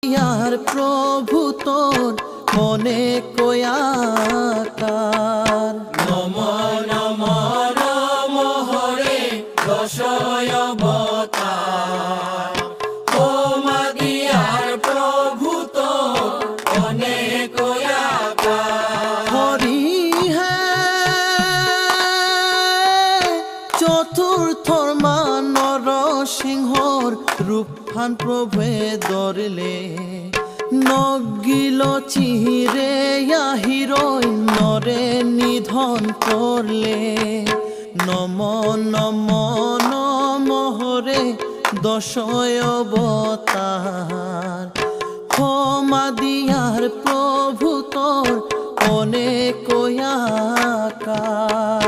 ইয়ার প্রভু তোর অনেক আকার। নম নম নম হরে দশ অবতার। ও মাদিয়ার প্রভু তোর অনেক আকার। হরি হে চতুর্থর মান নরসিংহর রূপহান প্রভে ধরলে নগিল চিরে আহিরই নরে নিধন করলে। নম নম নম হরে দশ অবতার। ক্ষমা দিয়ার প্রভু তোর অনেক আকার।